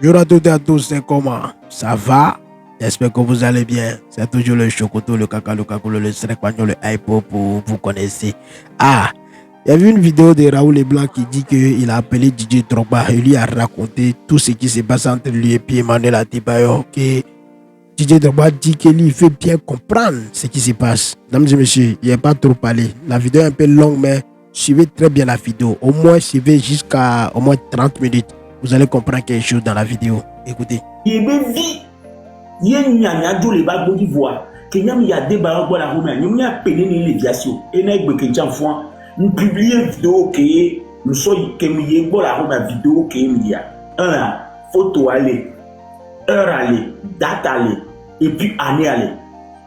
Bonjour à toutes et à tous, c'est comment? Ça va? J'espère que vous allez bien. C'est toujours le chocoto, le caca, le cacolo, le srek-pagnon, le hip-hop, vous connaissez. Ah, il y a vu une vidéo de Raoul Leblanc qui dit qu'il a appelé DJ Drogba et lui a raconté tout ce qui s'est passé entre lui et puis Emmanuel Adebayor. Que DJ Drogba dit que lui, il fait bien comprendre ce qui se passe. Mesdames et messieurs, il n'y a pas trop parlé. La vidéo est un peu longue, mais suivez très bien la vidéo. Au moins, suivez jusqu'à au moins 30 minutes. Vous allez comprendre quelque chose dans la vidéo. Écoutez. Il y a des voix que il y a des barres pour la roue, il y a péné les médiations et n'a pas que j'en fois nous publier vidéo que nous sommes que il pour la roue vidéo que il y a un photo aller heure aller date aller et puis année aller.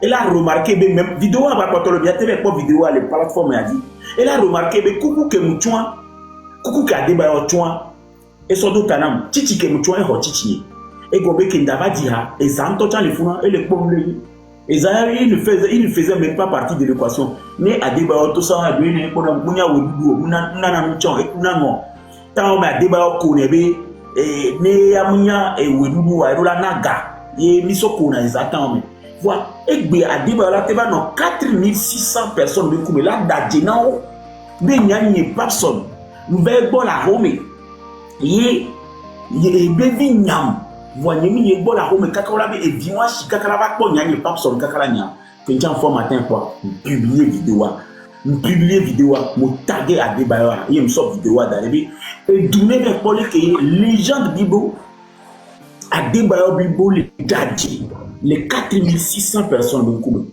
Elle a remarqué même vidéo va pas le bien télé pour vidéo aller plateforme a dit. Elle a remarqué coucou que nous coucou que a débat et son dos tanam titi que nous est titi et gobe que ndava dira et ça entend les fous et les pommes et ça il ne faisait même pas partie de l'équation mais a débat tout ça a lui ne pour munya wodugo muna na mchon et kuna ngo tant ma débat ko nebe et ne amunya et wodugo a rola naga et misoko na exactement mais voilà et gbe a débat là te va non 4600 personnes de comme là dadjenao be nyanye personne mbe bon la home ye bevi nyam voyez mi ye bola home kakala be et dimanche kakala ba ko nyanye papson kakala nya que j'en fais matin quoi publier vidéo mo taguer à Adebayor il me sort vidéo d'arriver et donner des polices que légende bibo Adebayor bibo les dadji les 4600 personnes de Koumé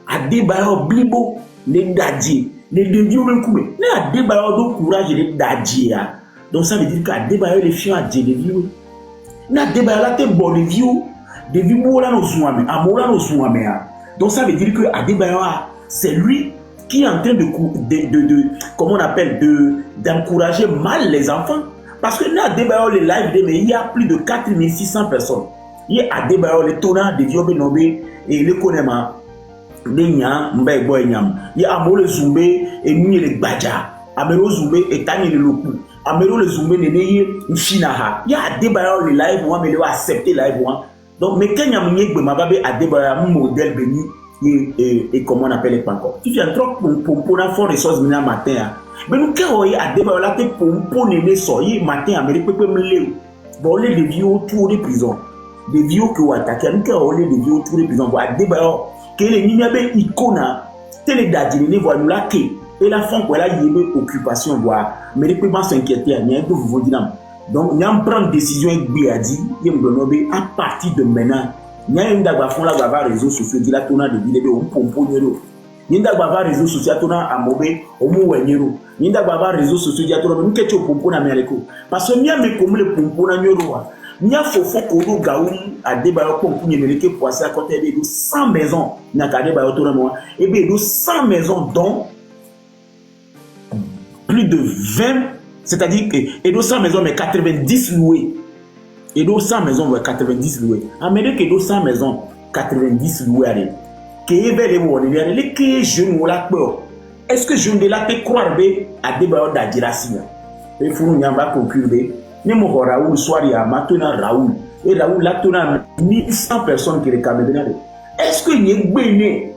Adebayor bibo les dadji les devions de Koumé mais Adebayor do courage les dadji ya. Donc ça veut dire qu'Adebayor les fiants à Dieu les vieux. Na Adebayor là t'es bon les vieux là nos souhaits amour nos souhaits. Donc ça veut dire que Adebayor c'est lui qui est en train de comment on appelle d'encourager mal les enfants parce que na Adebayor les live mais il y a plus de 4600 personnes. Il y a Adebayor les tournants de vieux benobé et les connaissants les nya mbé boy nyam. Il y a amour les zumbé et ni les badja. Amero zumbé et tani le loku. Amero le zoomé n'est Nfinaha. Il y a Adebayor le live, moi, mais il va accepter live, moi. Donc, mais quand il y a un mec, Adebayor, un modèle béni, et comment on appelle les pancos. Tu viens trop pour la force ressources matin. Mais nous, quand on y a Adebayor, là, t'es pour les soyez matin, Amérique, peut me le. Bon, les vieux autour des prisons. Des vieux qui ont attaqué, nous, quand on les vieux autour des prisons, Adebayor, que les nignabé icona, télé dadine, les voix nous là, et la femme quoi là il y a occupation voir mais les pas s'inquiéter il y a un peu vous dire donc il y a un prendre décision avec Biadi il me donne à partir de maintenant il y a une dagba fond là va réseaux sociaux dit la tourna de vidéo on pompo nero il y a dagba réseaux sociaux tourna à mobé au mou nero il y a dagba réseaux sociaux dit tourna nous qu'est-ce pompo na mereko parce que il y a mais comme le pompo na nero il y a fofo kodo gaou à Adebayor pompo numéroté pour ça à côté de 100 maisons na Adebayor tourna moi et bien de 100 maisons dont plus de 20, c'est-à-dire que et 200 maisons mais 90 louées. Et 200 maisons mais 90 louées. Amérique et 200 maisons 90 louées allez. Que les mots les que jeunes ou la peur. Est-ce que je ne la peux croire à Adebayor d'Adjirasi? Et faut nous pas conclure. Ni mo Raoul soir ya maintenant Raoul et Raoul là tona 1100 personnes qui réclament. Est-ce que y a béné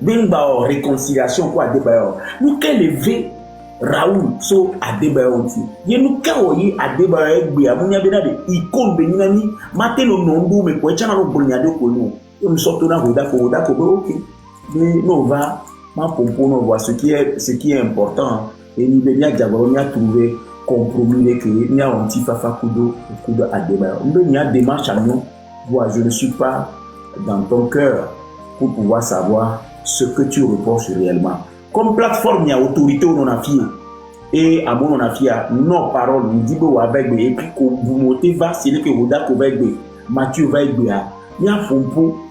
benba réconciliation quoi Adebayor? Nous quel lever Raoul so Adebayor aussi. Ye nous kaoyi Adebayor gbe amunya bena de icône benina ni matelo nondu me ko chana no bolnyade ko no. Yo msoto na hoda ko OK. Mais non va ma pompo no voir ce qui est important et ni benya jabaro ni a trouvé compromis que ni a anti fafa kudo Adebayor. Mbe ni a démarche à nous. Voir je ne suis pas dans ton cœur pour pouvoir savoir ce que tu reproches réellement. Comme plateforme, il y a autorité où on a fié. Et à mon on a fié, non parole, nous dit que avec et puis que vous montez va, c'est que vous d'accord avec Mathieu va être bien. Il y a un fond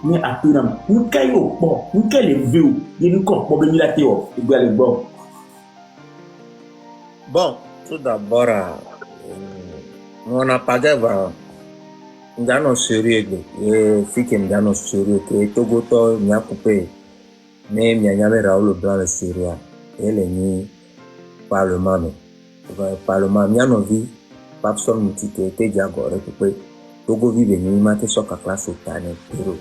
il y a un peu de nous caillons, bon, nous caillons les vieux, et nous comptons pour venir la théo, et bien les bons. Bon, tout d'abord, on a pas d'avant. Nous avons sérieux, et si nous avons sérieux, que Togoto n'y a coupé. Mais il y a Raoul Leblanc le Syria et les ni parlement il y a nos vies Papson Mutike, Tejago, Repe, Togo Vive, Mate Soka Class of Tane, Peru.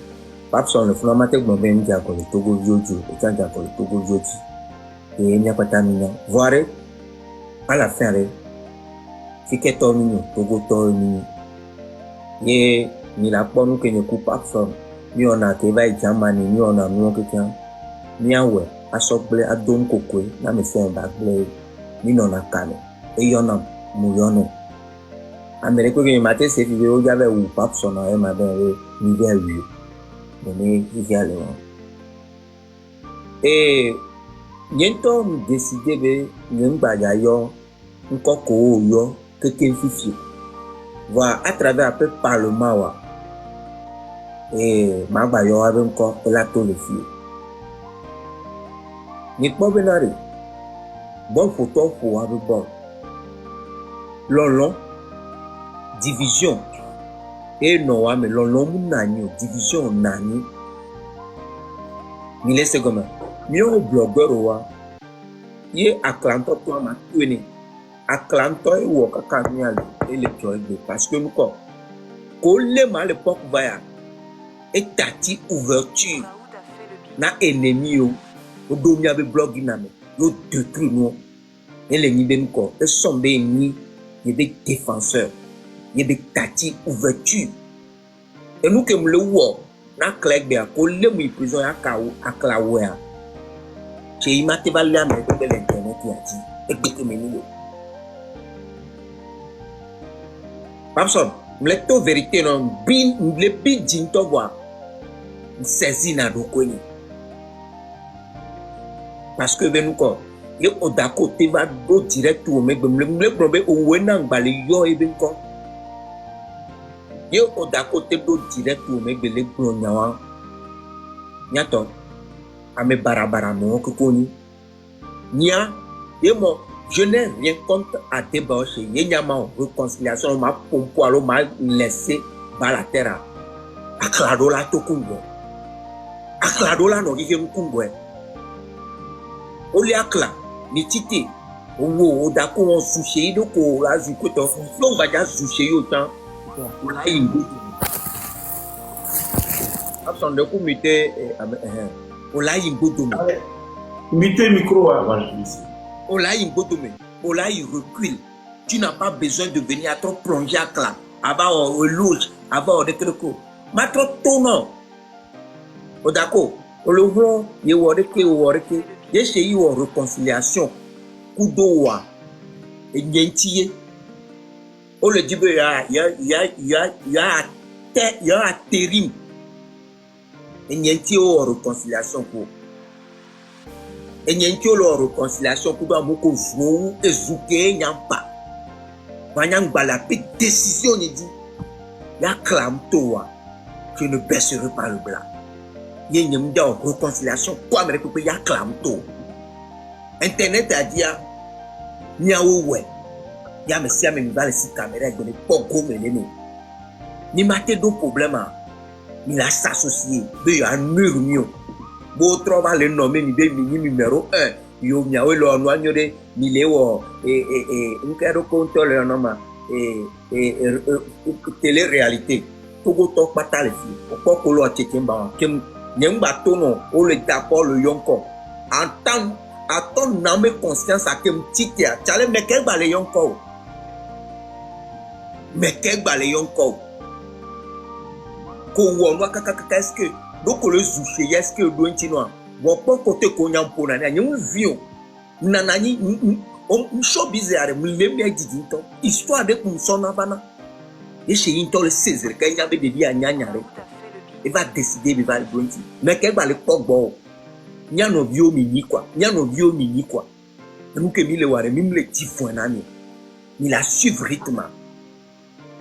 Papson, le Flamate Mobem Jago, Togo Vioju, et Jago, Togo Vioji, et Niapatamina. Voire, à la fin, Fike Tomini, Togo Tomini. Ye, ni la pomme que ne coupe Papson, ni on a Teva et Jamani, ni on a Mouan Kikan, ni a ouais, à Sokble, à Don Kokwe, n'a me fait un bagle, ni non a Kane, et y'en a Mouyono. Amérique que matin c'est vidéo j'avais ou Papson a ma belle niveau 8 mais il y a le et bientôt décidé de n'importe yo encore ko yo que fifi voir à travers un peu parlement wa et ma ba yo avec encore la to le fille ni pas benari bon photo pour avec bon long division et non mais l'homme nani division nani mi laisse comme mi o blogueur wa ye aklanto to ma tueni aklanto e wo kaka mi ale et le joy de parce que nous ko le mal l'époque va et tati ouverture na ennemi o do mi ave blog na me yo détruire nous et les ni ben ko et sombe ni il y a des défenseurs. Il y a des tati ouverture. Et nous qui me le voyons, na claque de accord, les mouilles prison à kaou à claouer. J'ai imité valer à mettre de l'internet qui a dit, et que me nous. Papson, m'le vérité non, bin, m'le bin jinto voir, saisi na dokoni. Parce que ben nous quoi, ye odako te va do direct ou m'le probé ou wenang bali yo e ben quoi. Ye odako te do direct ou m'le glonyawa. Nyato, ame barabara non koni. Nya, ye mo, je n'ai rien contre à débaucher. Ye nyama réconciliation ma pompo alo ma laissé balatera. Aklado la to kungo. Aklado la no gige mkungo. Oli akla ni titi owo odako on sushi do ko la zukoto lo ba ja sushi yo tan o la ingo abson de ko mité o la ingo do Mettez micro avant ici. o la ingo do me o la il recule. Tu n'as pas besoin de venir à trop plonger à cla avant au loge avant de quelque ma trop tono odako o le vro ye woreke ye chez yo réconciliation kudowa et nyentiye o le dit ya terrim et nyentiye o réconciliation pour et nyentiye o réconciliation pour ba moko zo ezuke nyampa banyang bala pe décision ni dit ya clam towa je ne baisserai pas le blanc. Il y a une réconciliation. Quoi, mais il y a clam tout. Internet a dit, il y a où est. Il y a monsieur, mais il va laisser caméra et donner pas comme il est. Ni maté deux problèmes. Il a s'associé. Il y a un mur mieux. Bon, trop va le nommer, ni numéro 1. Il y a eu le noir, il est où. Et un cas de compte, le nom, et télé-réalité. Tout le temps, pas ta les filles. Pourquoi qu'on l'a tchétien, Nyemba tono o le d'accord le yonko en ton âme conscience à kem titia chale me ke ba le yonko ko wo no kaka est-ce que donc le zouché est-ce que do ntino wo pon côté ko nyampo na nyem vion nanani on show bizarre mu le me didi to histoire de kum sona bana et chez into le 16 ka nyabe de bi anyanya re. Il va décider, il va le dire. Mais qu'elle va le pogbo. Il y a nos vieux mini quoi. Nous que mi le ware, mi le tifou nani. Mi la suivre rythme.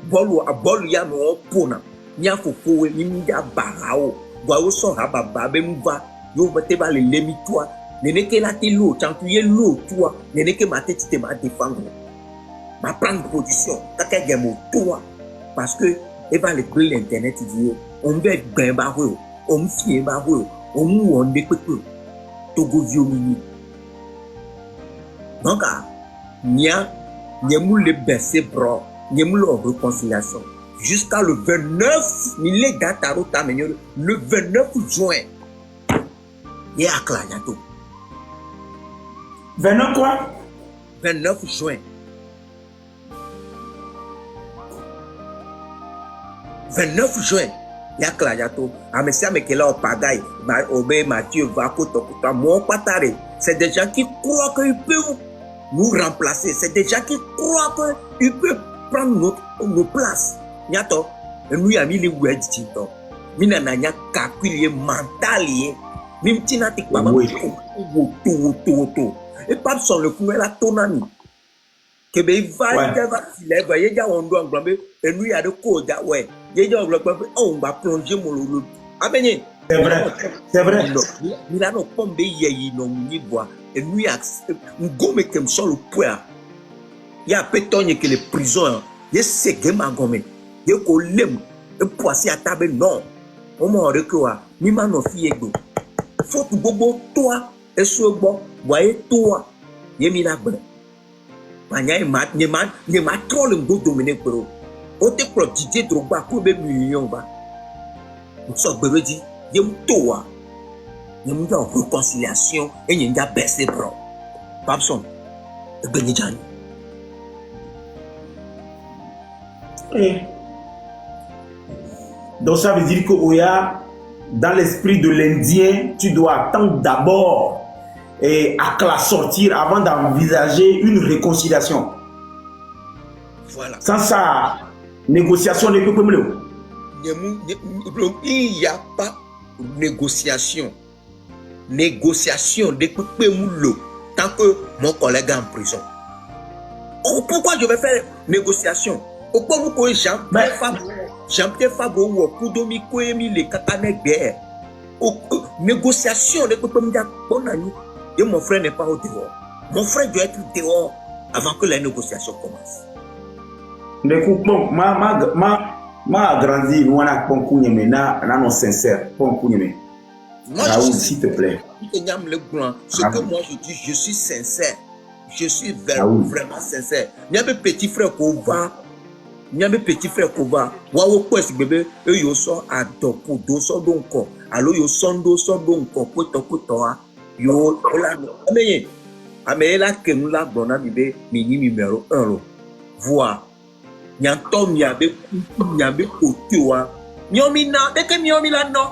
Bolu ya no pona. Ni a fofo mi nda barao. Gwa o so ha baba be mva. Yo bete ba le lemi toi. Nene ke la te lo, chantu ye lo toi. Nene ke ma tete te ma défendre. Ma prendre position. Kaka gemo toi. Parce que elle va le brûler l'internet dit. On va bien barreau, on fie barreau, on mou on découte. Togo viomini. Donc, nya mou le baisser bras. Nyemlo réconciliation. Jusqu'à le 29, il est dans ta route, le 29 juin. Il y a Clagnato. 29 quoi? 29 juin. 29 juin. Il y a Clagnato. Amesia Mekela Opagaï, Obé Mathieu, Vako, Tokuta, mon Patare. C'est des gens qui croient qu'ils peuvent nous remplacer. C'est des gens qui croient qu'ils peuvent prendre nos places. Nyato, nous y a mis les oueds distintos. Mina nanya calculier mental. Mimtina tik baba. Woto. Et pas sans le coup, la tonami. Kebe va il va y a on doit englober. Et nous y a de code, ouais. Il y a on va plonger mon loulou. Abené. C'est vrai, c'est vrai. Il a nos pommes y no ni bois. Et nous y a un gomme qui me sort le poids. Il y a pétonne que les prisons. Il y a ces gammes à gommer. Il y a qu'on l'aime. Et poisser à table, non. On m'a recouvert. Ni ma no fille. Faut que bobo toi. Et ce bon. Voyez toi. Il y a mis la bonne. N'y ma trop le go dominer pour. On te croit Didier Drogba pour be million ba. On sort bébé dit, y a toi. Y a une réconciliation et y a baissé bro. Babson. Et Benidjani. Donc ça veut dire que Oya, dans l'esprit de l'Indien, tu dois attendre d'abord et à la sortir avant d'envisager une réconciliation. Voilà. Sans ça, négociation ne peut pas me. Il n'y a pas de négociation. Négociation de Pemoulo tant que mon collègue est en prison. Pourquoi je vais faire négociation? Pourquoi vous connaissez Jean-Pierre Fabro ou Koudomi Koemi les Katanek guerre? Négociation de Pemoulo. Et mon frère n'est pas au dehors. Mon frère doit être dehors avant que la négociation commence. Bon, ma grandi, on a Ponkouni maintenant, non sincère, Ponkouni. Raoul, s'il te plaît. Ce que moi je dis, je suis sincère. Je suis vraiment sincère. Il y a mes petits frères Kova. Il y a mes petits frères Kova. Waouh, quoi, ce bébé, eux, ils sont à Dopo, Dosso, donc, alors, ils sont Dosso, donc, Poto, yo, là, mais là, que nous là, bon, bébé, mini numéro 1, voir. Nyantom yabe côté wa nyomina dès que nyomila non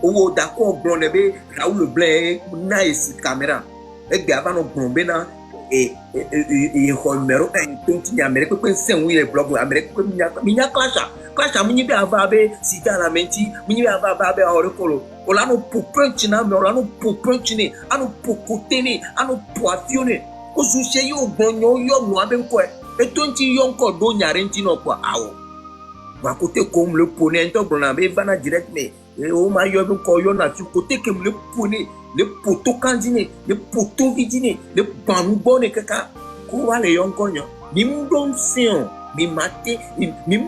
o d'accord blond be Raoul Leblanc na esi caméra e gaba no blombe na e numéro 1 tonti nyamere ko sen wi le blog Amérique ko minya clash minyi be avabe sita la menti minyi be avabe ore kolo ola no popunch na me ola no popunch ni anu pokoteni anu poafione ko suche yo gbonyo yo no abe ko et toi tu y encore do nyarenti no kwa awo va côté comme le poney to blona be vana direct mais o ma yo be ko yo na tu côté comme le poney le poto kandine le poto vidine le bambone kaka ko wale yo nkonyo mi mdom sion mi mate mi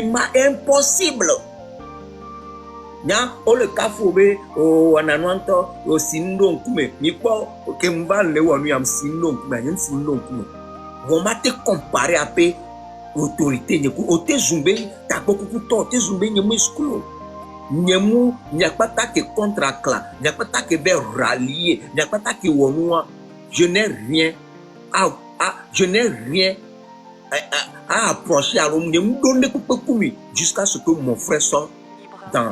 ma impossible nya o le kafobe o wananwanto o sindo nkume mi ko ke mbal le wonu yam sindo nkume yam sindo nkume. On m'a te comparé à l'autorité. On te zoomé, t'as beaucoup de temps, te zoomé, n'y a pas de n'y a pas de contre-clan, n'y a pas de rallier, n'y a pas de wanoua. Je n'ai rien à approcher à l'homme, jusqu'à ce que mon frère sorte en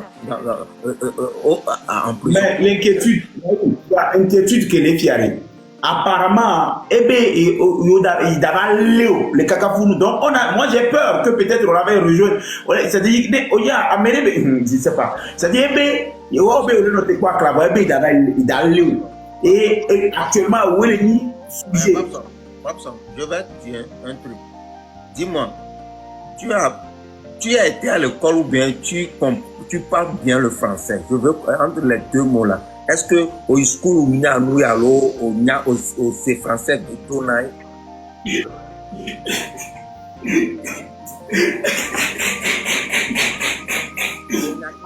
prison. Mais l'inquiétude que les filles arrivent. Apparemment, il dava Léo, les cacafounous. Donc, moi j'ai peur que peut-être on avait rejoint. C'est-à-dire, je ne sais pas. C'est-à-dire, il y a Léo. Et actuellement, où est le sujet? Je vais te dire un truc. Dis-moi, tu as été à l'école ou bien tu parles bien le français? Je veux entre les deux mots là. Est-ce que au school il y a nous alors au c'est français de tonaille?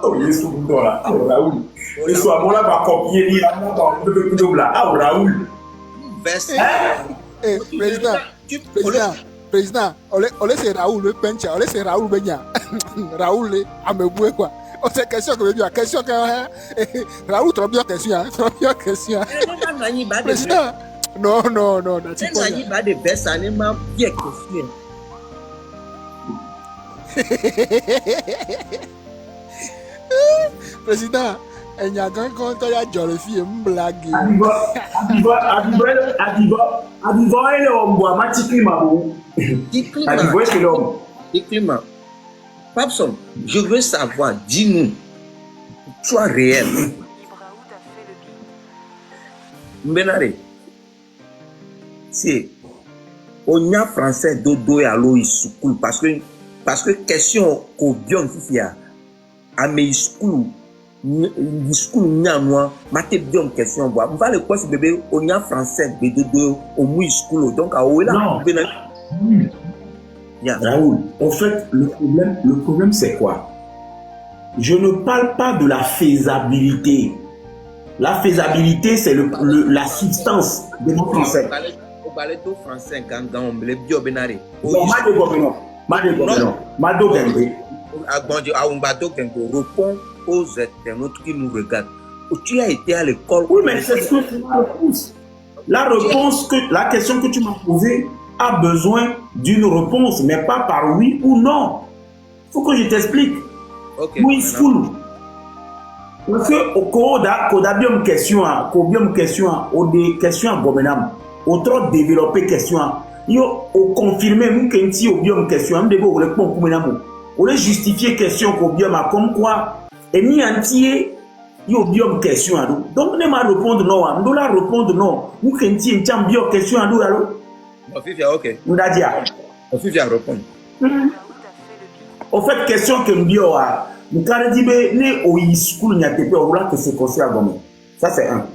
Oh Yesu là, Raoul. Yesu a moi là va copier lui à moi là, Raoul. Président. président, on laisse Raoul le pencha, on laisse Raoul Benya. Raoul est à me bouer quoi. On sait question que veut question que Raoul trop bien question, trop bien question. Président, non, c'est pas il va de baisse à l'éma bien question. Président, il y a quand il y a Jolly fille une blague. Adiva est l'homme, bois, mati climat. Adiva est l'homme. Climat. Papson, je veux savoir, dis-nous, sois réel. Mbenare, c'est on a français dodo et allo school parce que question au bien fifia à mes school moi maté bien question bois on va le quoi bébé on a français de dodo au mou school donc à où là Raoul, en fait le problème c'est quoi? Je ne parle pas de la faisabilité. La faisabilité, c'est la substance de mon français. On parle de français quand on le bio benari. Non, Réponds aux internautes qui nous regardent. Tu as été à l'école. Oui, mais c'est ce que tu m'as réponse. La question que tu m'as posée a besoin d'une réponse, mais pas par oui ou non. Il faut que je t'explique. Okay, oui, school. Parce que au bien question au des questions abominables au trop développer question yo au confirmer nous que au bien question am debo répondre pour maintenant on les justifier question ko bien ma comme quoi et ni entier yo bien question donc ne ma répondre non on doit répondre non nous que nti en bien question allo OK on a dit on fait répondre au fait question que mbio a Mukare dit ne au school n'y a pas au là que c'est conseil à gomme. Ça c'est un.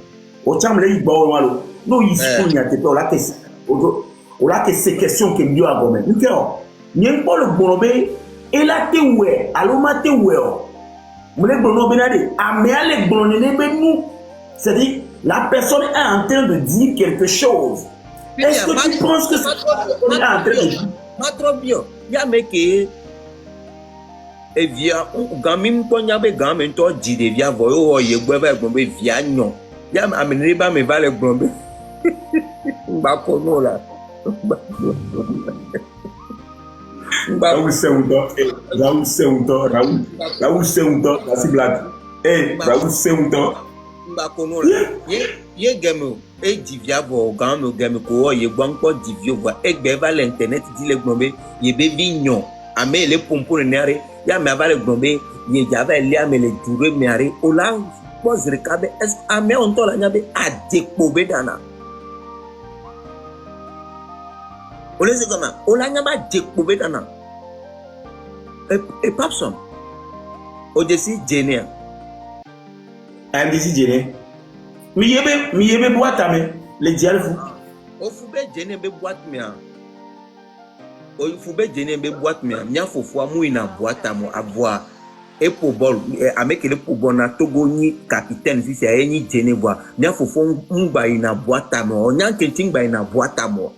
Au chambre les bon malo. No school n'y a pas au là que c'est question que mbio à gomme. Mukero. N'y pas le bonobé et la te ouais, allo mate ouais. Mule bonobé nade. A mais ale bonobé ne nous. C'est-à-dire la personne est en train de dire quelque chose. Est-ce que tu penses que c'est en train de dire? Pas trop bien. Ya meke et via gamim ponya be gamin to jide via voyo ye gbeba gbombe via nyon ya amene ba me vale gbombe ba ko no la Raoul Seundo la ciblade Raoul Seundo ba ko no la ye gemo e divia bo gamo gemo ko ye gbanko divio vo egbe vale internet di le gbombe ye be vignon ame le pompo nere ya me avale gbombe ye java le ame le dure me are ola pozre kabe es ame on to la nyabe adepo be dana ole se kama ola nyaba adepo be dana e papson o desi jenia am desi jenia mi yebe boîte me le dialfu o fube jenia be boîte me o fube jenia be boîte me nya fofo amu ina boîte amo aboa e po ball amekele po bona togo ni capitaine si c'est ni jenia boa nya fofo ngba ina boîte amo nya kentingba ina boîte amo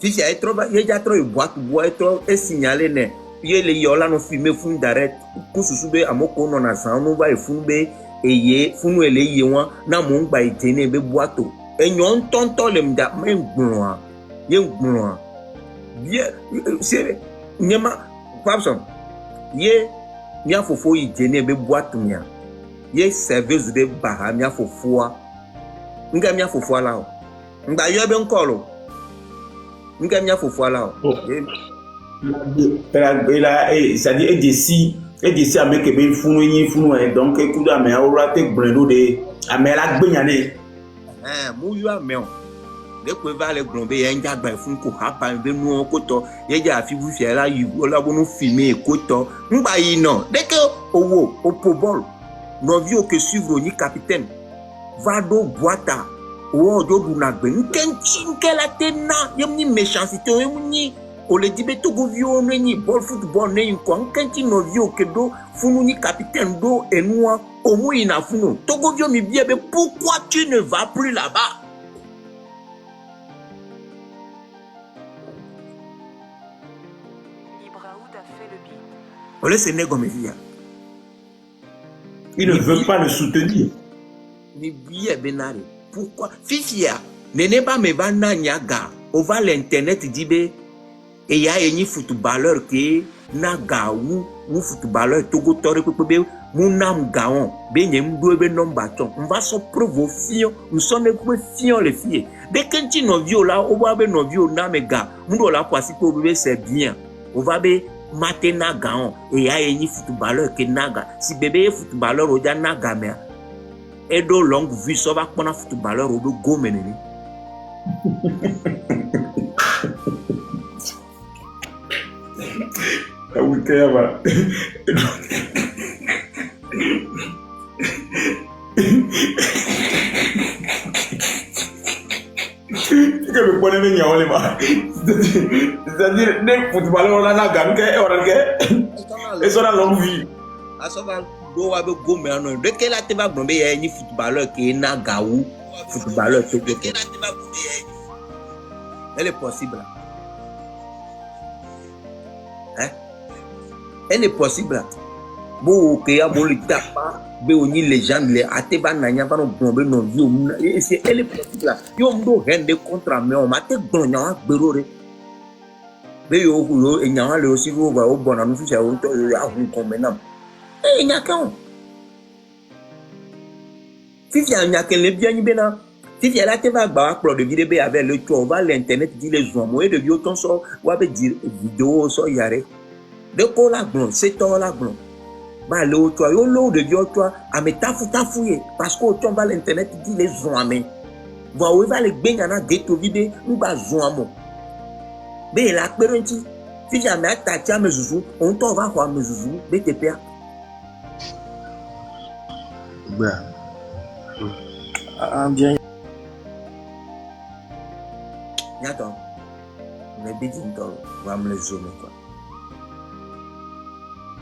si c'est trop ye ja trop boîte boa trop e signaler ne ye le yola no filmer fun direct kususu be amoko no na san no ba e fun be eye funu ele ye won na mo ngba jenia be boato enyon tonto le mda mengbun a ye ngbun bien c'est nyema papson ye mia fofo yi jenia be boato mia ye service de baha mia fofo nga mia fofo ala o ngba yo be nkolo nga mia fofo ala o c'est-à-dire et d'ici avec be funu donc écoute mais on rate brendo de amela gbenyane mu yo ameo de ko vale grombe ye njagba fun ko hapa be nu ko to ye ja fi bu fi la yu la bonu filmer ko to ngba yi no de ke owo o po ball no vi o ke suivre ni capitaine vado boata o do du na gbe nkenke la tena yem ni méchanceté yem ni o le dibe to go vi o ni ball football ne ko nkenki no vi o ke do funu ni capitaine do enua o mu ina funu to go vi o mi bien be pourquoi tu ne vas plus là-bas On laisse les comme il y a. Il ne veut pas le soutenir. Ni billet benari. Pourquoi? Fifia, n'est pas me bana nyaga. On va l'internet dit et il y a un footballeur qui naga ou footballeur togo tore pepe munam gaon benyem doebe nom bâton. On va se provoquer, nous sommes fions les filles. Dès que tu nos vieux là, on va be nos vieux na me ga. Mundo la kwasi ko bebe c'est bien. On va be mater naga on et il y a un footballeur qui naga. Si bébé footballeur o ja naga me et do longue vue ça va prendre footballeur au go menene. Ah oui, Kayaba. Que me pone venir en lema. C'est-à-dire, les footballeurs là, la gamme, et ça, la longue vie. À ça va, do wa be go me ano. De quel ate ba gbon be ye ni footballeur qui na gaou, footballeur to de quel ate ba gbon be ye. Elle est possible. Hein? Elle est possible. Bo ke ya bo le tapa, be oni légende le ate ba na nya ba no gbon be no vi o. Et c'est elle est possible. Yo mdo rende contre mais on ma te gbon nya gbero re. Be yo e nya le aussi go ba o bon na nu fi se o to ya hu kon menam. Eh, il n'y a qu'un. Si il y a qu'un, les biens, si il y a la TV, de vidéo avec le tour, on va l'internet, dit les gens, moi, de vieux ton sort, ou avec dire vidéo, so y arrête. De quoi la blonde, c'est toi la blonde. Bah, le toit, yo, l'eau de vieux toi, à me tafouiller, parce qu'au tour, va l'internet, dit les gens, mais. Bah, où va les bains, à ghetto vidéo, ou bah, zoamo. Mais la pérentie, si jamais attaqué à mes zouzous, on t'en va voir mes zouzous, BTP. Bien. Attends, mais bidinto, on va me les zoomer quoi.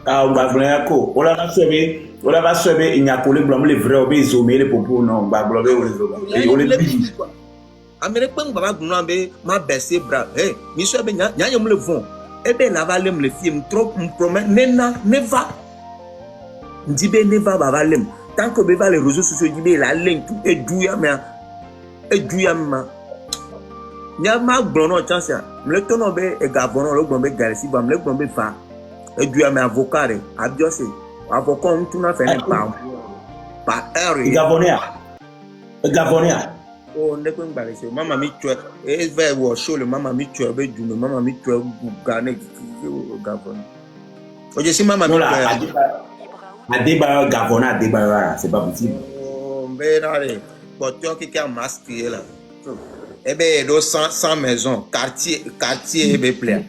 Ah, on va blanc ko. On va sauver, il n'y a pas le blanc, les vrais, on va zoomer les popos, non, on va blanc, on les bidis. Américain, on va blanc, ma baissé bras. Eh, monsieur, ben, y'a y'a me le vent. Eh ben, la valem le film, trop, me promet, ne va. Ndibe ne va, valem. Tant que beva les réseaux sociaux dit la link et douya mais nya ma glono chance le tono be e gabono le gombe garisi bam le gombe fa e douya mais avocat abiose avocat on tuna fait pa heure Gabonais oh ne ko ngbalese mama mi tue e ve wo show le mama mi tue be du mama mi tue gane Gabon oje si mama mi à débat Gavona, débat, c'est pas possible. Oh, mais allez, quand tu as masqué là, eh bien, 100 maisons, quartier, eh bien, plein.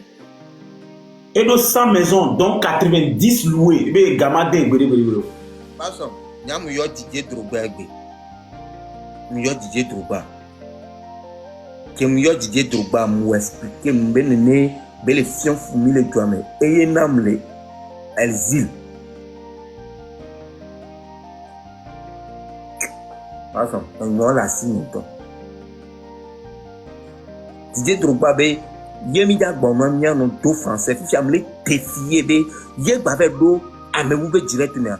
Et nos 100 maisons, donc 90 louées, eh bien, gamadé, Passons, il y a un Didier Drogba, il y a Didier Drogba. Que il Didier Drogba m'a expliqué, m'bené, belle fion fourmi les toi-même, et il n'a les Elzil. On la signe. Didier Drogba be yemi da gbonma nya no do français fi amle défier be ye ba ve do ameu be direct mais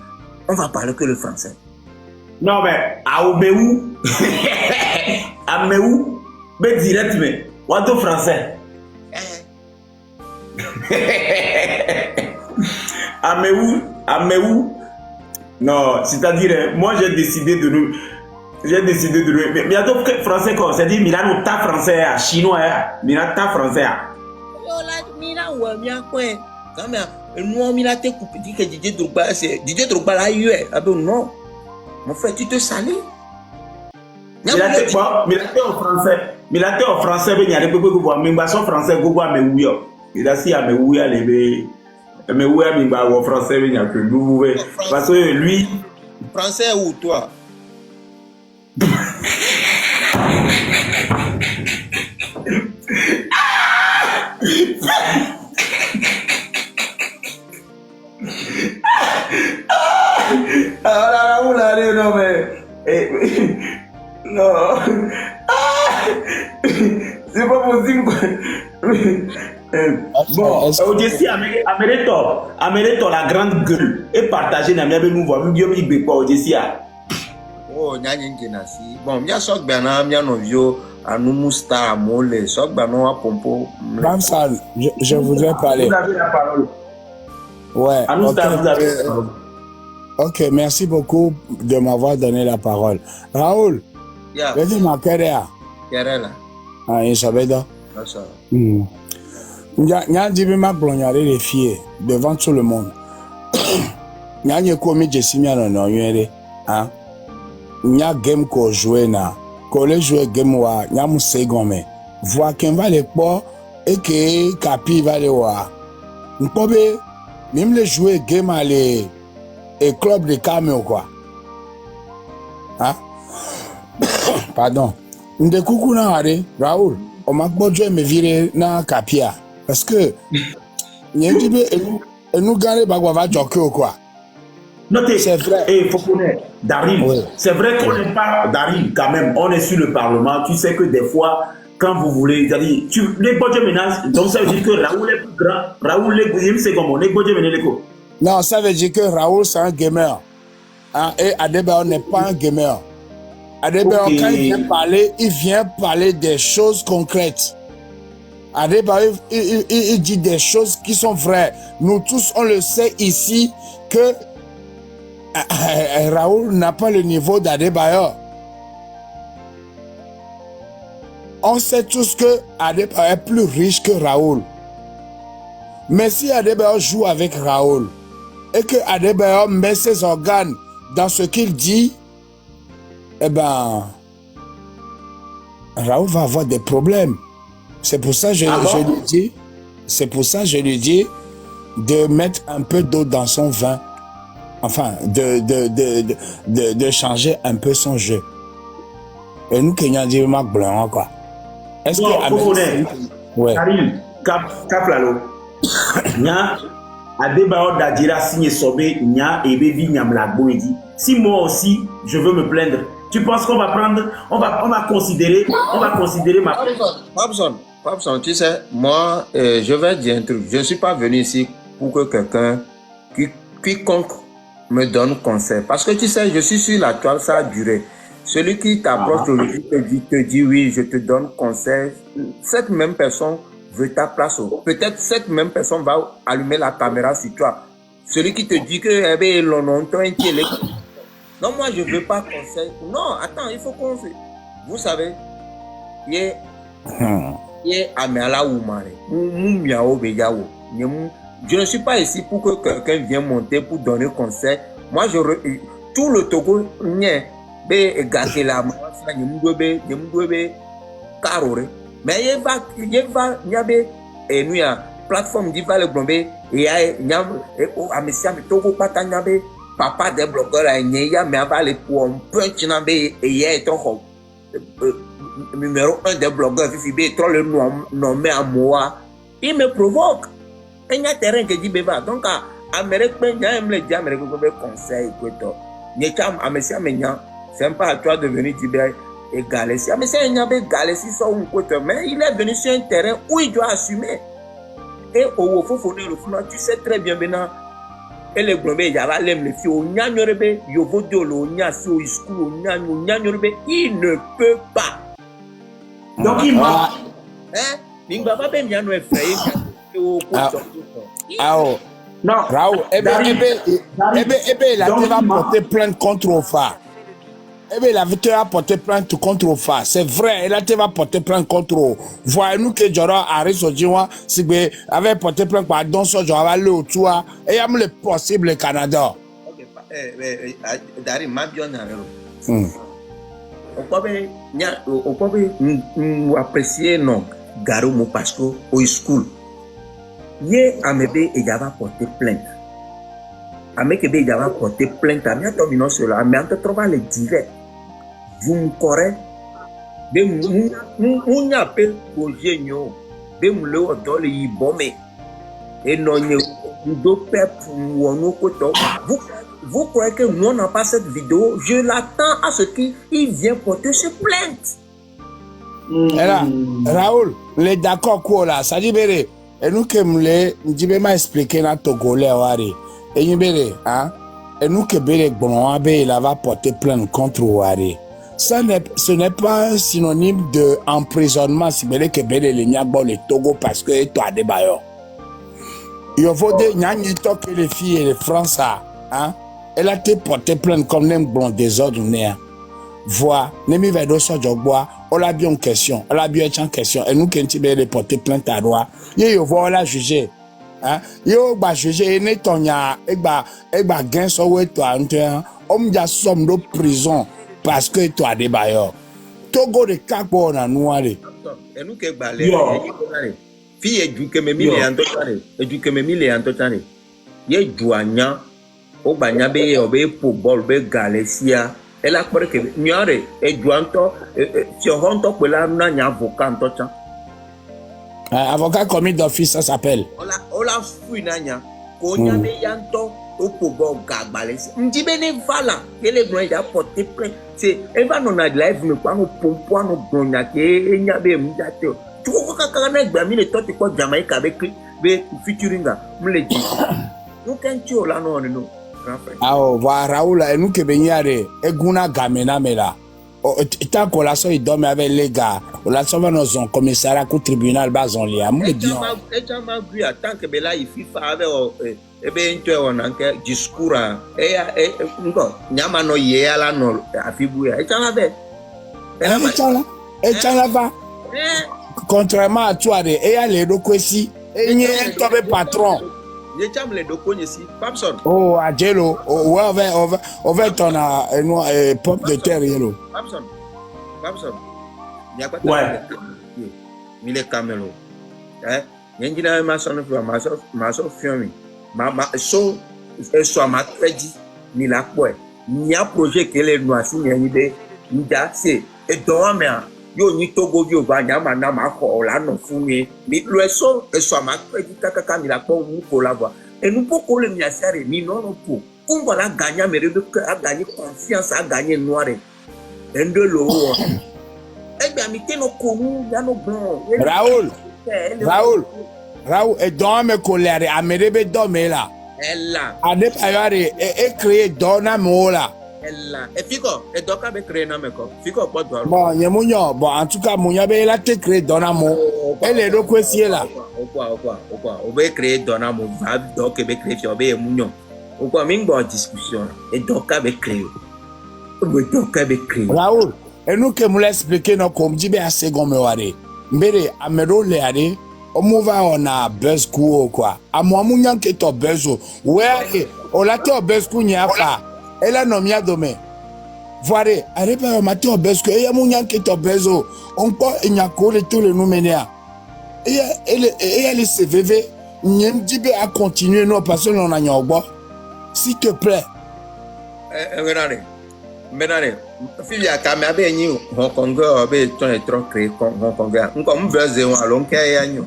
on va parler que le français. Non mais aoubeu ameu be direct mais what do français. Ameu non, c'est-à-dire moi j'ai décidé de nous mais bientôt français quoi, c'est-à-dire Milan ta français à chinois Milan ta français à Milan ou bien quoi quand même nous Milan te coupe dit que Didier Drogba c'est Didier Drogba là ah ben non mon frère tu te salis Milan te en français ben y a des peu voir mais son français go voir mais oui il a si à me oui aller mais oui mais ba en français ben y a que nous parce que lui français ou toi Ah, là, non, mais. Non. C'est pas possible. Bon, Odessi Améréto la grande gueule et partager na miabe nous voir mieux mi pas Odessi a. Oh nyanya ngenasi. Bon, mia sok bana mia novio anumu star mole sok bana pompo. Ramsal, je voudrais parler. Vous avez la parole. Ouais. Anustar, vous avez la parole. Ok, merci beaucoup de m'avoir donné la parole. Raoul, vas-y ma carrière. Kerela. Ah, il savait donc. Ça. Nya dit ma blognare les filles devant tout le monde. Nya n'y commis Jessimia non yere. Hein? Nya game ko jouer na. Ko le jouer game wa nya mu segome. Voir qu'un va les pas et que Capi va les voir. N'pobe même les jouer game aller et club de Cameo quoi. Hein? Pardon. Nde kuku na are Raoul. On m'a besoin me virer na Capia. Parce que nous gagnons va joker ou quoi. Notez, c'est vrai. Et il faut connaître Darim. Oui. C'est vrai qu'on n'est pas Darim quand même. On est sur le Parlement. Tu sais que des fois, quand vous voulez, les budgets menaces, donc ça veut dire que Raoul est plus grand. Raoul est c'est comme on est budget menace. Non, ça veut dire que Raoul c'est un gamer. Hein? Et Adebayor n'est pas un gamer. Adebayor, quand il vient parler des choses concrètes. Adebayor, il dit des choses qui sont vraies. Nous tous, on le sait ici que Raoul n'a pas le niveau d'Adebayor. On sait tous que Adebayor est plus riche que Raoul. Mais si Adebayor joue avec Raoul et que Adebayor met ses organes dans ce qu'il dit, eh ben, Raoul va avoir des problèmes. C'est pour ça que je lui dis, c'est pour ça que je lui dis de mettre un peu d'eau dans son vin. Enfin, de changer un peu son jeu. Et nous, Kenya dit Marc Blanc, quoi. Est-ce que ouais. Karim, cap lalo. Nya Adebayor d'Adira signe sobé nya et baby nya mlagbo dit. Si moi aussi je veux me plaindre, tu penses qu'on va prendre, on va considérer ma. Papson, tu sais, moi, je vais dire un truc. Je ne suis pas venu ici pour que quelqu'un, quiconque me donne conseil. Parce que tu sais, je suis sur la toile, ça a duré. Celui qui t'approche aujourd'hui te dit oui, je te donne conseil. Cette même personne veut ta place. Peut-être cette même personne va allumer la caméra sur toi. Celui qui te dit que non, moi je ne veux pas conseil. Non, attends, il faut qu'on se... Vous savez, je ne suis pas ici pour que quelqu'un vienne monter pour donner conseil. Moi, tout le Togo, mais il y a plateforme qui va le blomber et il y a papa des blogueurs il y a mais avant les pour un punch n'ambe et il y a ton numéro 1 des blogueurs Fifi trop le nommé à moi il me provoque il y a terrain que dit beba donc à Amérique il y a même les Américains conseil que toi n'y a à monsieur Menya c'est pas à toi de venir dire égaler si mais c'est il y a égaler si ça un côté mais il est venu sur un terrain où il doit assumer et au faut le fond tu sais très bien maintenant et les globés y a les filles au nyanyorebe yovo dolo nyasi au school au nyanyorebe il ne peut pas donc il m'a n'ingba pas bien nyano effrayé non Raoul il a déjà porté plainte contre Ofa. Il a porté plainte contre Ofa. C'est vrai, il a déjà porté plainte contre. Voyez-nous que Jora Harris Ojiwa, si avait porté plainte par Don Sojora le Otua, et il y a le possible le Canada. Ok, Dari, ma bien on peut apprécier non, Garumo parce que au school, hier Amebe il a porté plainte. Amebe il a porté plainte. Amia tomino sur la, mais on te trouve les direct. Vous me correct de mon appel projet nyo de mon le odol yi bomé et non nous pep vous croyez que nous n'avons pas cette vidéo? Je l'attends à ce qu'il vient porter ce plainte. Là, Raoul, les d'accord quoi là, ça dit béré Et nous qui m'le m'a expliqué na Togolais wari. Et nous bere, hein? Et nous qui bere bon, il va porter plainte contre wari. Ce n'est pas un synonyme de emprisonnement si bere que bere le nyabo le Togo parce que toi des bailleurs. Il faut dire n'y que les filles et les Français, hein? Elle a été portée plainte comme un bon désordre néant. Vois, Nemi Vedo Sojogboa, on l'a bien en question, on l'a bien en question, et nous qui avons porté plainte à droit, yo voit la juger. Hein? Yo ba juger, et netonya, et ba gain so we toi, on m'a somme de prison parce que toi des bailleurs. Togo de Kakbo na nouare. Et nous qui balé, fille et du que me mille et du que me mille et antotane. Ye douania, au banyabe, au bé pour bol, bé galesia. Elle a peur que Niare et Duanto, si on rentre pour la n'a avocat en tocha. Avocat commis d'office, ça s'appelle. On l'a fouille nanya. Konya de yanto, au pouvoir gabales. N'dibene vala, elle est loin d'apporter plein. C'est, elle va non à live, ne pas nous pompoir, nous bronyaque, et n'y a pas de tu vois qu'un mec, il est tout quoi Jamaïque avec lui, mais featuringa, me le dit. Nous, quand tu as là, non, non. Ah, voilà, Raoul, et nous qui venons et Guna Gamena Mela. Tant qu'on la so il dorme avec les gars, on la sauve dans un commissariat au tribunal bas en lien. Et tu m'as vu à tant que Bella il FIFA avec et bien tu on a un discours et Nyamano Yéala no Afibouya. Et tu en avais. Et tu en avais. Contrairement à toi, et à les dokwesi, et n'y a un patron. Je t'aime les deux cognes ici, Papson. Oh, Adjelo, on va ton pomme de terre, yellow. Papson, il n'y a pas de il est camelo. Hein, il y a ma sonne pour ma soeur Fiumi. Ma so, soit ma crédit, ni la quoi. Il y a un projet qui est noir, il y a une idée, il y a assez. Et donc, yo ni Togo yo ba nyama na ma ko la no funi mi lo eso ma kaka mi la po mu ko la voix et nous pour ko le mi asare mi non no po on va la gagner mais de a gagner confiance a gagner noir et de lo e bien mi te no ko nu ya no bon Raoul et dans mes colères a me rebe dormir là elle ade ayare et créer dona mola. Et Fico, et donc avec créé un mec, Fico, pas de bon, il y a mon bon, en tout cas, mon yabé là, t'es créé dans la mot. Elle est donc aussi là. On va créer dans la mot, va donc créer sur B et Mounion. On va même bonne discussion, et donc avec créé. Donc avec créé. Raoul, et nous que nous l'expliquer, nous comme dit, bien, c'est comme me Mbere, à me rouler, allez. On va on a buzz coup quoi. À moi, Mounion qui est au buzz. Ouais, on l'a été au buzz coup, n'y a pas. Elle a nommé à demain. Voilà, arrête pas matin au buzz que il y a mon yann qui est au buzz. On peut il y a collé tout le numéro. Et elle CVV, n'y dit bien à continuer non parce que l'on a n'y pas. S'il te plaît. Menane, fille à caméra bien ni Hong Kong avec ton est trop créé Hong Kong. On comme buzz et on a long qu'à y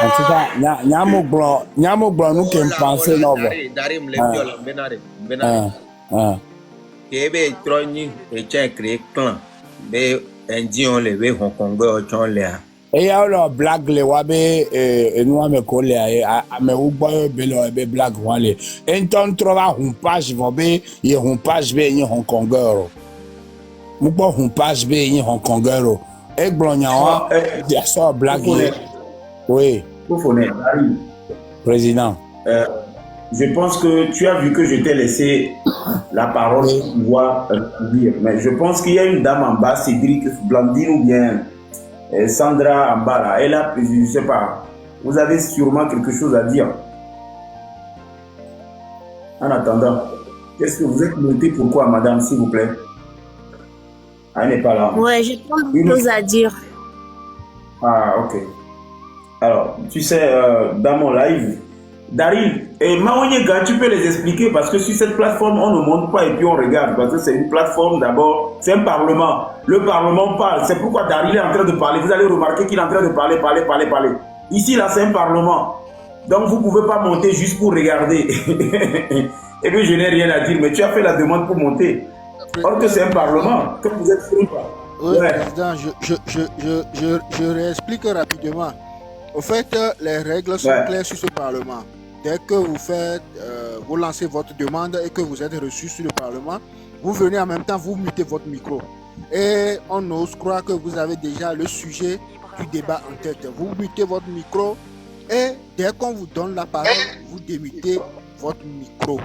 en tout cas, nyamo blanc, nous qui pensons novo. Darim le viola, benare. Kebe troni et tient créé clan. Mais indien le ve Hong Kong au chon là. Et y'a le blague le wabe et nous me coller à me ouboy belo be blague wale. Et ton trouva un page vobe, y un page be y Hong Kongero. Moubo un page be y Hong Kongero. Et blanc y a ça blague. Oui. Président. Je pense que tu as vu que je t'ai laissé la parole pour pouvoir dire. Mais je pense qu'il y a une dame en bas, Cédric Blandine ou bien Sandra en bas là. Elle a, je ne sais pas, vous avez sûrement quelque chose à dire. En attendant, qu'est-ce que vous êtes montée pourquoi, madame, s'il vous plaît? Elle n'est pas là. Ouais, j'ai pas de choses à dire. Ah, ok. Alors, tu sais, dans mon live, Daryl et Maonyega, tu peux les expliquer parce que sur cette plateforme, on ne monte pas et puis on regarde. Parce que c'est une plateforme d'abord, c'est un parlement. Le parlement parle. C'est pourquoi Daryl est en train de parler. Vous allez remarquer qu'il est en train de parler. Ici, là, c'est un parlement. Donc, vous ne pouvez pas monter juste pour regarder. Et puis, je n'ai rien à dire, mais tu as fait la demande pour monter. Or que c'est un parlement, que vous êtes sûr pas. Oui, Ouais. président, je réexplique rapidement. Au fait, les règles sont Ouais. claires sur ce Parlement. Dès que vous faites, vous lancez votre demande et que vous êtes reçu sur le Parlement, vous venez en même temps, vous mutez votre micro. Et on ose croire que vous avez déjà le sujet du débat en tête. Vous mutez votre micro et dès qu'on vous donne la parole, vous démutez votre micro.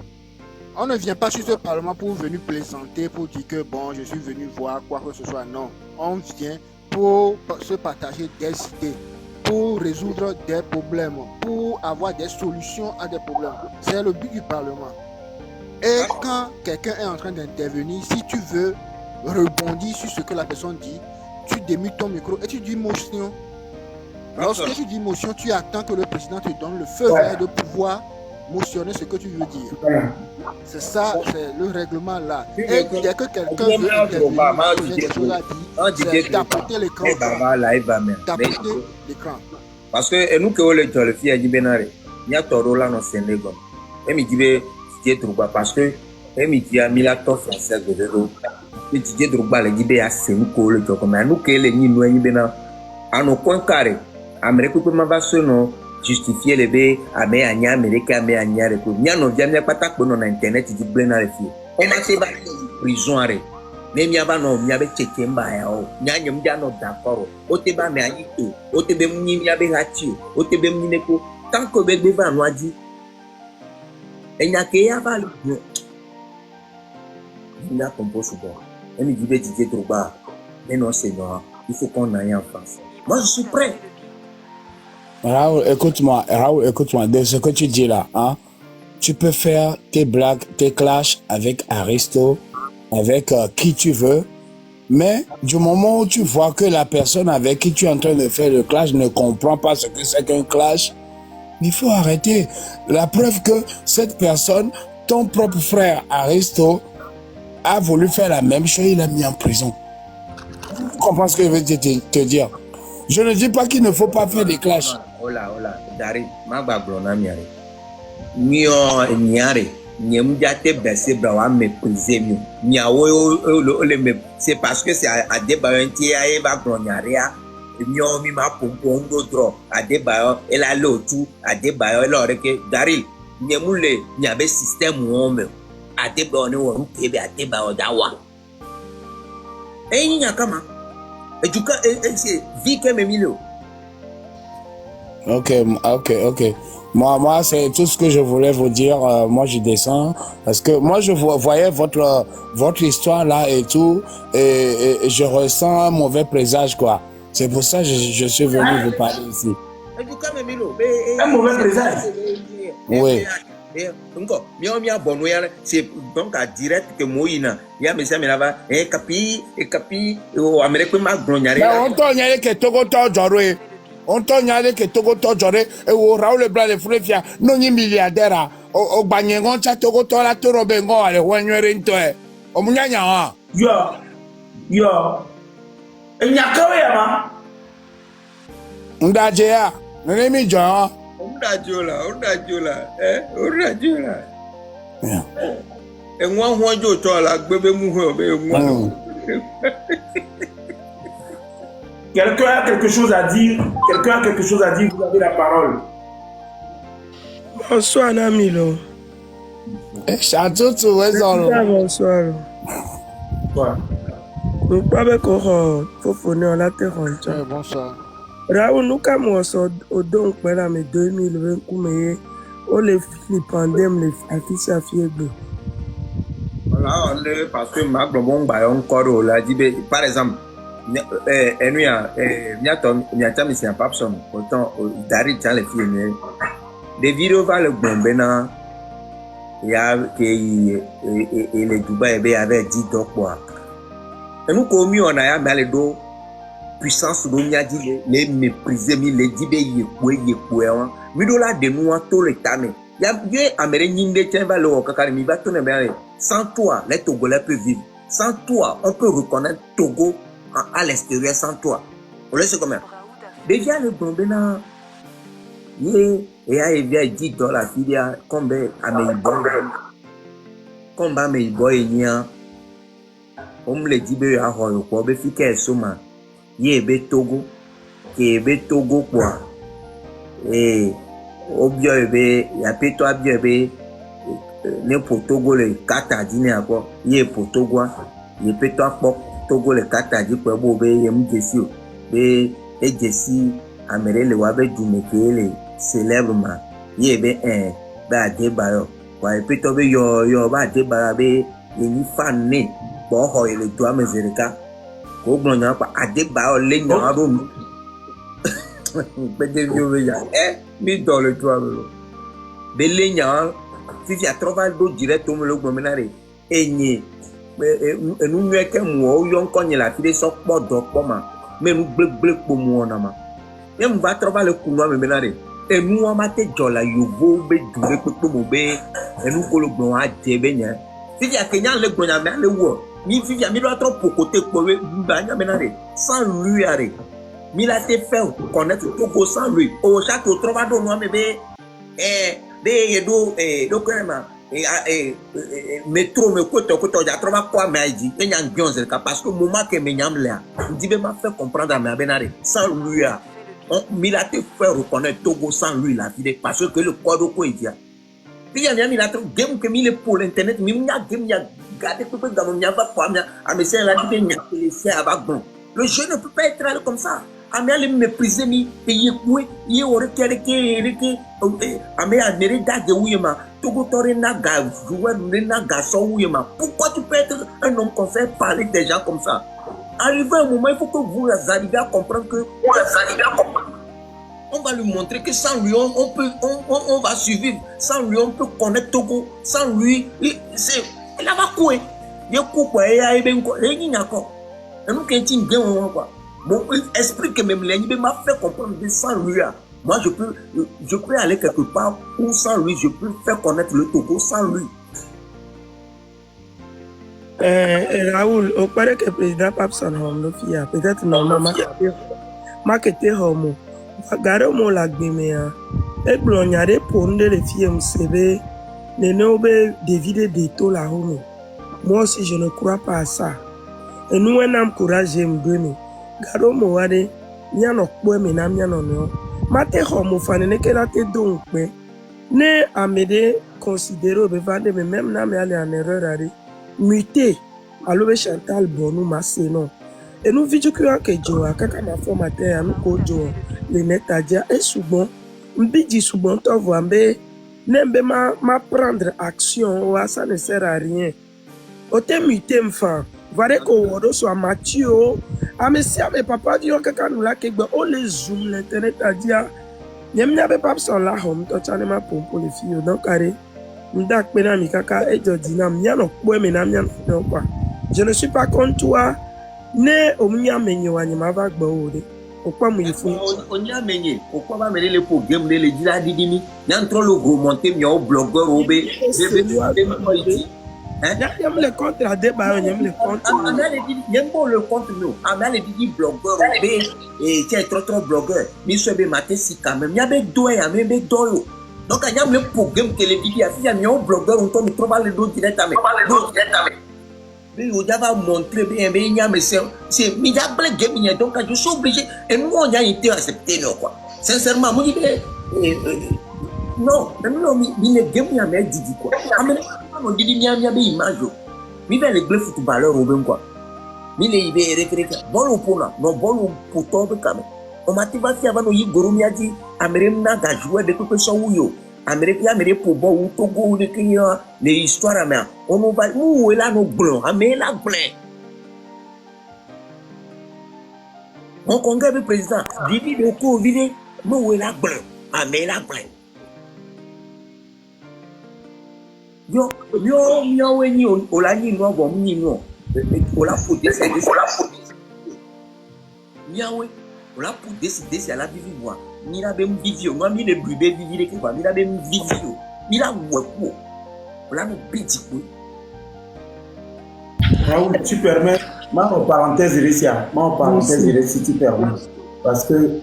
On ne vient pas sur ce Parlement pour venir plaisanter, pour dire que bon, je suis venu voir quoi que ce soit. Non, on vient pour se partager des idées, pour résoudre des problèmes, pour avoir des solutions à des problèmes. C'est le but du Parlement. Et quand quelqu'un est en train d'intervenir, si tu veux rebondir sur ce que la personne dit, tu démutes ton micro et tu dis motion. Lorsque tu dis motion, tu attends que le président te donne le feu vert de pouvoir motionner ce que tu veux dire. Voilà. C'est ça, c'est le règlement là. Et dès que quelqu'un veut intervenir, il y a des choses à dire, c'est tapoter l'écran. Tapoter l'écran. Parce que nous que les gens le font, ils benare. Il y a toro là dans Sénégal. Et me dit Didier Drogba parce que et me dit a mis la top française de l'euro. Et Didier Drogba le dit a c'est nous que le job mais nous que les ni nous y bena. À nos coins carrés. Amérique peut m'avoir ce nom justifier les bé amé anya Amérique amé anya reco. Nya no vient pas ta qu'on a internet dit benare fille. On m'a fait prison arrêt. Même yaba no mia be checker mba ya o nya nyam dia no d'accord o te ba me ayi to o te be mni mia be hati o te be mni neko tant que be be ba no adi enya ke ya ba lu na compose bon et me dit be Didier Drogba mais non c'est non il faut qu'on aille en France. Moi je suis prêt. Raoul, écoute-moi, de ce que tu dis là, hein, tu peux faire tes blagues, tes clashs avec Aristo, avec qui tu veux, mais du moment où tu vois que la personne avec qui tu es en train de faire le clash ne comprend pas ce que c'est qu'un clash, il faut arrêter. La preuve que cette personne, ton propre frère Aristo, a voulu faire la même chose, il l'a mis en prison. Tu comprends ce que je veux te dire? Je ne dis pas qu'il ne faut pas faire des clashs. Hola, Dari, ma bablona miare. Mio niare, niemdia te baisser brawa mépriser mi. Miawo le c'est parce que c'est à débat entier à eba gloniaria. Mio mi ma pompo ndotro à débat et la lotu à débat et l'autre que Dari, niemule niabe système homme. À débat on est au kebe à débat odawa. Et il y a comment? Et du coup, c'est vie que Memilo. Ok. Moi, c'est tout ce que je voulais vous dire. Moi, je descends parce que moi, je voyais votre histoire là et tout, et je ressens un mauvais présage, quoi. C'est pour ça que je suis venu vous parler ici. Un mauvais présage. Oui. Donc, c'est donc à direct que Moïna, il y a mes amis là-bas, et capi, au Amérique, ma grognare. On t'en y a que Togo Torjore. On t'en y a que Togo Torjore, et au Raoul Blanc de Frefia, non y milliardaire, au Banyangon, Togo Tora, Toro Bengo, à le Wanyerin, au Mouniana. Yo. Et n'y a qu'à ma. Ndajea, Nemi John. On radiola. Et moi, je suis là, bébé mouhou, Quelqu'un a quelque chose à dire, vous avez la parole. Bonsoir, Namilo. Chateau, tu es en bonsoir. Ouais. Nous parlons encore, faut fournir la terre en chat. Bonsoir. Raoul, nous sommes au donc, voilà, mais 2020, mais on les Philippandem, les affiches à Fiego. Voilà, parce que ma blonde, encore, là, dit, par exemple, nous, il y a pas son, autant, Dari, dans les filles, des vidéos va le bombena, il y a, et les Dubaï, avait 10 dollars. Et nous, comme on a mis les dos, puissance dont il y a dit les mépriser, les dibé yekoué, midola de nous à tout le temps. Il y a Dieu américain de tiens va le wakakari, mi va tourner bien. Sans toi, les Togolais peuvent vivre. Sans toi, on peut reconnaître Togo à l'extérieur. Sans toi, on laisse comme ça. Déjà le bombena, il y a 10 dollars, il y a combien à mes boys, combien mes boys, on me le dit be a ho yo ko be fi ke so ma ye be Togo ke be Togo quoi et obio be ya pe to abio be ne pour Togo le kata dine ako ye pour Togo ye pe to akpo Togo le kata di ko bo be ye mu jesi o be e jesi amere le wa be dume ke le célèbre ma ye be ba de ba yo wa e pe to be yo ba de ba be ye ni fan ne bo ho le do amezerika ko gbon yan pa ade ba o le yan ro mi be de yo be ya mi do le to aro be le yan si a trova do diretto me lo gbominare enyi enu nwe ke mu o yo nko yin la fi de so podo po ma me nu gbegble po mu ona ma e mu va trova le kunu amenare enu wa ma te jola yovo be dure pepe mo be enu ko lo gbon a je be yan si a kenya le gbon ya me le wo mi fi ya mi do tro pokote po we ba nya menare sans lui are mi la te fait connaître Togo sans lui o chaque trova do no me be de do kwema métro me koto ja trova kwa me aji e nyang bionze ka parce que moment que me nyam là dit be ma fait comprendre à me benare sans lui mi la te fait reconnaître Togo sans lui la vie parce que le code ko idia puis ya mi la game que mi le pour internet mi nya game ya garder peu dans mon va quoi a me c'est la dit nya les faire avec bon le jeu ne peut pas être là comme ça ame ale mépriser mi payer quoi y aurait que ame a nere da de ma Togo tore na ga jouer na ga so ma pourquoi tu peux être un homme comme ça parler des gens comme ça arrivé un moment il faut que vous arriviez à comprendre que on va lui montrer que sans lui on va survivre sans lui on peut connaître Togo sans lui il va quoi il coupe et ben quoi et ni encore et nous qu'un tin bien quoi mon esprit que même l'ennemi m'a fait comprendre que sans lui moi je peux aller quelque part où sans lui je peux faire connaître le Togo sans lui. Raoul, au paraît que le président Papson Homme peut-être normalement marketé Homo. Gare mo la gbemea. E glonyare pour les filles MCB ne nobe David de to la Homo. Moi aussi je ne crois pas à ça. Et nous on a courage me donner. Garo mo wade nyano kwe me na nyano no mate homo fanene ke la te donc ne amede considérer be vande me même na me aller en erreur ari muté alo be Chantal Bonu masse non et nous vidéo que jo akaka ma formateur anu ko jo le net adia et souvent mbidi souvent to voambe nembe ma prendre action ou ça ne sert à rien o te muté mfa voilà que on soit Mathieu ah mais si avec papa dit que quand nous là que on les zoom l'internet a dit n'aime n'avait pas son là home toi tu as ma pour les filles donc carré m'dak pena mi kaka et jodina miano quoi mais n'amiano quoi je ne suis pas contre toi ne au mia menyo wani ma va gba ode pourquoi me faut on y a mené pourquoi va mener les pour game les dila didini n'entro le gros monter mi au blogueur obé j'aime les comptes à débat, j'aime les comptes. J'aime pas le compte, non. Amal dit blogueur, et tiens, trop blogueur. Mais je vais mater si quand même. Il y a des doigts, il y a des doigts. Donc, il y a le programme que les vidéos, il y a un blogueur, on tombe, trouve le dos directement. Mais il va montrer bien, il y a mes sœurs. C'est midable game, donc je suis obligé. Et moi, on a été accepté, non, quoi. Sincèrement, moi, je dis, non, il y a game, il y a mes didi, quoi. On dit qu'il y a des images. Il y a les bleus footballeurs au même quoi. Il y a des recréés. Bon au pona, non bon au poteau de cam. On m'a dit que avant nous Goromia dit Américain n'a joué de quelque chose où yo. Américain pour bon ou Togo de Kenya les histoires américaines. On va où est là nos blancs, Américain blanc. On congrès le président. Didi de Covid, nous est là blanc, Américain blanc. Yo weni olani no bo mi no ola pour décider miawe ola pour décider à la vie voir ni la bem vivio moi mi le brûler vivre que quoi mi la bem vivio mi la wepo ola no petit coup Raoul, tu permets ma parenthèse si tu permets parce que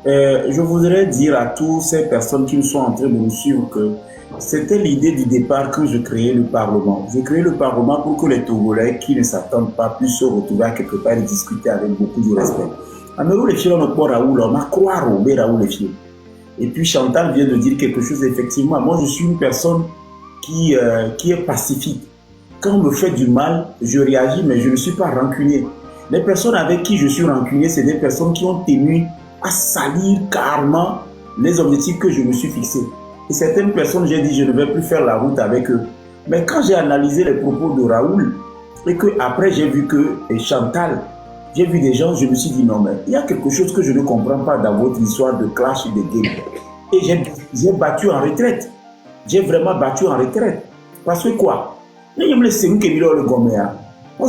je voudrais dire à toutes ces personnes qui sont en train de nous suivre que C'était l'idée du départ que je créais le Parlement. J'ai créé le Parlement pour que les Togolais qui ne s'attendent pas puissent se retrouver à quelque part et discuter avec beaucoup de respect. Amerou les filles, on ne peut Raoul, on m'a croire au Raoul les filles. Et puis Chantal vient de dire quelque chose, effectivement. Moi, je suis une personne qui est pacifique. Quand on me fait du mal, je réagis, mais je ne suis pas rancunier. Les personnes avec qui je suis rancunier, c'est des personnes qui ont tenu à salir carrément les objectifs que je me suis fixés. Et certaines personnes, j'ai dit, je ne vais plus faire la route avec eux. Mais quand j'ai analysé les propos de Raoul, et que après j'ai vu que Chantal, j'ai vu des gens, je me suis dit non, mais il y a quelque chose que je ne comprends pas dans votre histoire de clash et de game. Et j'ai battu en retraite. J'ai vraiment battu en retraite. Parce que quoi? Moi, je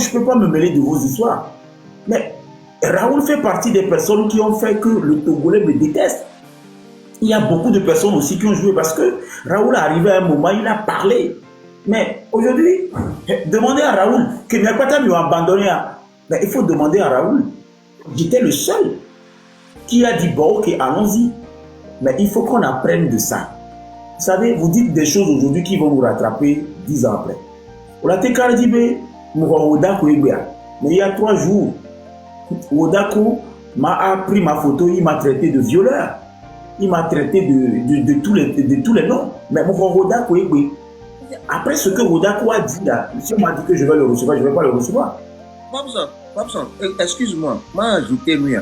ne peux pas me mêler de vos histoires. Mais Raoul fait partie des personnes qui ont fait que le Togolais me déteste. Il y a beaucoup de personnes aussi qui ont joué parce que Raoul est arrivé à un moment, il a parlé. Mais aujourd'hui, demandez à Raoul que mes patas m'ont abandonné. Mais il faut demander à Raoul. J'étais le seul qui a dit bon, ok, allons-y. Mais il faut qu'on apprenne de ça. Vous savez, vous dites des choses aujourd'hui qui vont nous rattraper 10 ans après. Mais il y a 3 jours, Odako m'a pris ma photo, il m'a traité de violeur. Il m'a traité de tous les noms. Mais mon Rodako, après ce que Rodako a dit là, si on m'a dit que je vais le recevoir, je ne vais pas le recevoir. Babson, excuse-moi, m'a ajouté lui.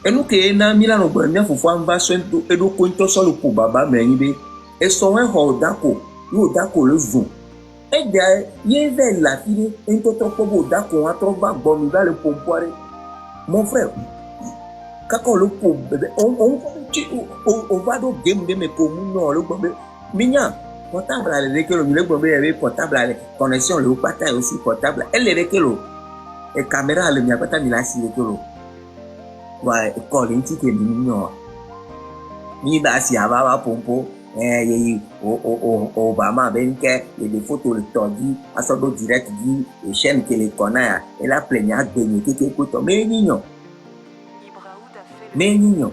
Et nous qui sommes Milan, il faut faire un vaccin et nous comptons sur le coup baba, mais et son Rodako, Rodako le zoom. Et d'ailleurs, il y avait la fille, un peu trop Rodako, un trop bas, bon, il va le pompoir. Mon frère, quand on le pompe, on va dans le game de mes pommes, non, le pompe. Mignon, portable, le pompe avait portable, connexion, le partage aussi portable. Elle est que l'eau. Et caméra, le mien, pas mis la scie que l'eau. Ouais, quand il est mignon. Ni d'assis à Baba Pompo, Obama, ben, il y a des photos de Tordi, à son dos direct, dit, et chaîne qui les connaît, et la plaignante de nous qui écoute, mais mignon. Mais mignon.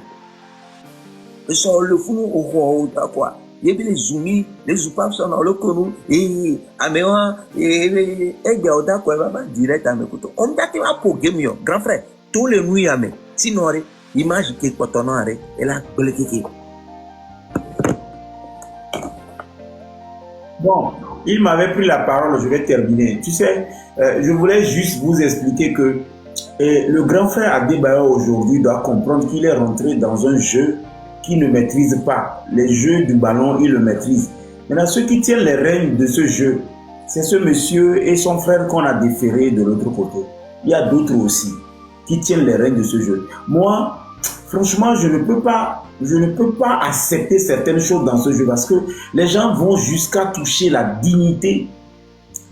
Et ça, le fou, au roi, quoi. Il y a les zoomis, les zoupapes sont dans le connu, et à moi, et Gauda, quoi, direct à mes couteaux. On t'a dit, pour game, grand frère, tous les nuits à mes, sinon, image qui est coton, et là, qui Bon, il m'avait pris la parole, je vais terminer. Tu sais, je voulais juste vous expliquer que le grand frère Adebayor aujourd'hui doit comprendre qu'il est rentré dans un jeu qu'il ne maîtrise pas. Les jeux du ballon, il le maîtrise. Maintenant, ceux qui tiennent les rênes de ce jeu, c'est ce monsieur et son frère qu'on a déféré de l'autre côté. Il y a d'autres aussi qui tiennent les rênes de ce jeu. Moi, franchement, je ne peux pas accepter certaines choses dans ce jeu parce que les gens vont jusqu'à toucher la dignité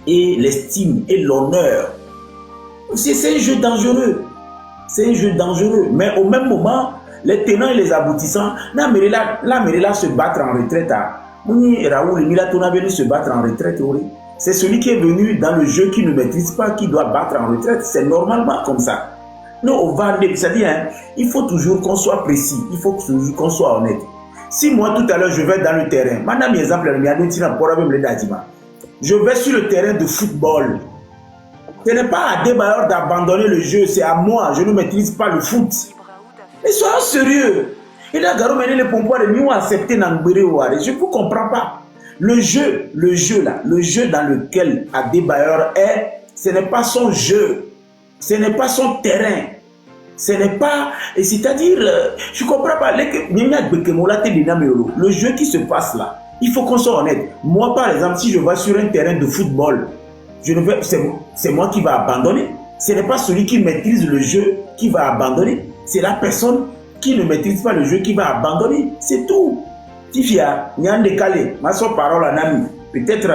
et l'estime et l'honneur. C'est un jeu dangereux. C'est un jeu dangereux. Mais au même moment, les tenants et les aboutissants, la Merela se battre en retraite. Raoul Milatona venu se battre en retraite. C'est celui qui est venu dans le jeu qui ne maîtrise pas qui doit battre en retraite. C'est normalement comme ça. Nous, on va, c'est-à-dire, il faut toujours qu'on soit précis, il faut toujours qu'on soit honnête. Si moi, tout à l'heure, je vais dans le terrain, madame, exemple, je vais sur le terrain de football. Ce n'est pas à Adebayor d'abandonner le jeu, c'est à moi, je ne maîtrise pas le foot. Mais soyons sérieux. Il a garé les pompoirs de mieux accepter Nangbere Ouare. Je ne vous comprends pas. Le jeu dans lequel Adebayor est, ce n'est pas son jeu. Ce n'est pas son terrain. Ce n'est pas... C'est-à-dire, je ne comprends pas. Le jeu qui se passe là, il faut qu'on soit honnête. Moi, par exemple, si je vais sur un terrain de football, c'est moi qui va abandonner. Ce n'est pas celui qui maîtrise le jeu qui va abandonner. C'est la personne qui ne maîtrise pas le jeu qui va abandonner. C'est tout. Tifia, Nyan décalé, ma soeur parole à Nami. Peut-être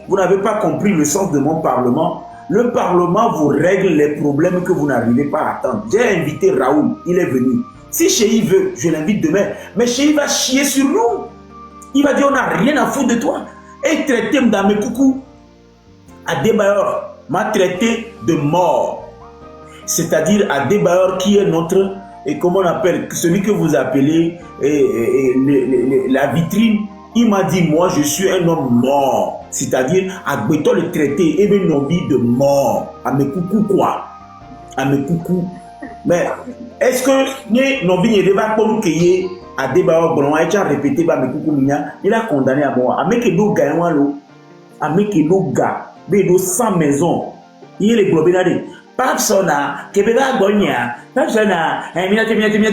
vous n'avez pas compris le sens de mon parlement. Le Parlement vous règle les problèmes que vous n'arrivez pas à attendre. J'ai invité Raoul, il est venu. Si Chéhi veut, je l'invite demain. Mais Chéhi va chier sur nous. Il va dire on n'a rien à foutre de toi. Et traiter dans mes coucous. Adebayor m'a traité de mort. C'est-à-dire Adebayor qui est notre, et comment on appelle, celui que vous appelez la vitrine. Il m'a dit, moi, je suis un homme mort. C'est-à-dire, à Béton le traité, et bien, non, de mort. À mes coucou, quoi. À mes coucou. Mais, est-ce que, non, il va pas nous qu'il à débat, bon, on a déjà répété, bah, mes coucou, il a condamné à mort. À mes que nous gagnons, à mes que nous gagnons, 100 maisons. Il est les globinari. Papsona, Quebec Gonia, Papsona, et Minati, et puis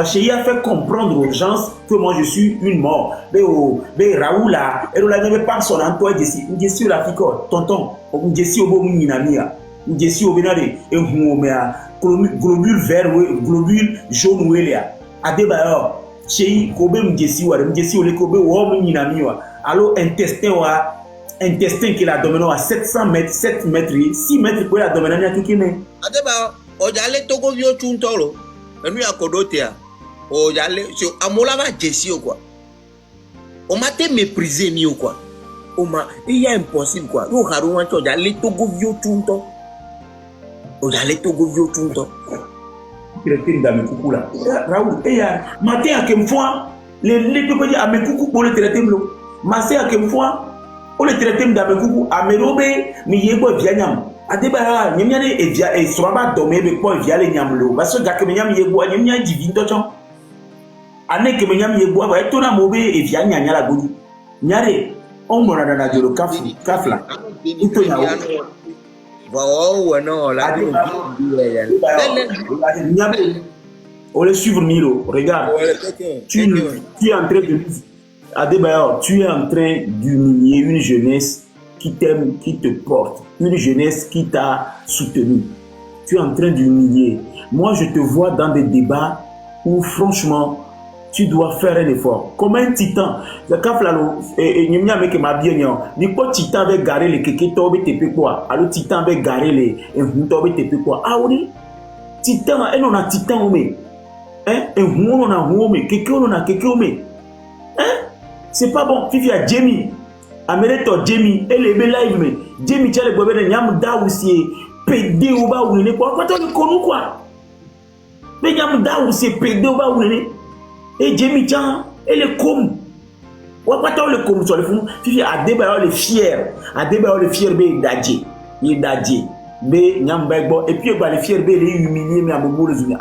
Chéri a fait comprendre aux gens que moi je suis une mort. Mais Raoul là, elle ne veut pas son Antoine je suis la fille, tonton, je suis au bon minamia, je suis au benade, et globule vert, globule jaune ou elia. Adebayor, chéri, kobe mjesi au le kobe ou minamia. Alors intestin qui la domine à 700 mètres, 7 mètres, 6 mètres pour la dominer à qui mais. Adebayor, ojale togo vio chuntolo, enu ya kodotea. Oh, j'allais sur Amolava Jessie ou quoi. On m'a été méprisé, mi ou quoi. On m'a. Il y a impossible quoi. Nous, Harouan, j'allais Togo vieux tout le temps. Oh, j'allais Togo vieux tout le temps. Traité dans mes coucou là. Raoul, et ya, matin à quelle fois, les tout petits à mes coucou pour le traiter l'eau. Massé à quelle fois, on le traiter dans mes coucou à mes robes, mais il y a quoi vianyam. A débat, il y a des via et soit pas dormir avec quoi via les nyamlo. Parce que Gakemenyam y est quoi, il y a divin tochon. Ane que menyam yeboa va être un mauvais et via nyanya la goudi. Nyare, on m'a donné de le kafla. On le suivre Milo. Regarde, tu es en train de Adebayor, tu es en train d'humilier une jeunesse qui t'aime, qui te porte, une jeunesse qui t'a soutenu. Tu es en train d'humilier. Moi, je te vois dans des débats où franchement tu dois faire un effort. Comme un titan. Le kaflalo, et n'y a que ma bien, ni pas titan avec garé les kéké tobe tepe quoi. Alors titan avec garé les tobe tepe quoi. Ah oui, titan, et on a titan mais, hein, et on a mais, kéké on a kéké mais, hein, c'est pas bon. Fifi a Jamie, Améleto Jamie, et les live mais, Jamie tient le bébé de Nyam da aussi, pédé ou bas ou ne quoi, quoi tu connais quoi? Mais Nyam da aussi pédé ou bas ou ne. Et Jamie Chan, et le com. Ou pas tant le com sur le fond. Fifi a débarré les fiers. A débarré les fiers, bé d'adji. Il d'adji. Bé nyambego. Et puis, les fiers, bé les humiliés, mais à mon mot, les unis.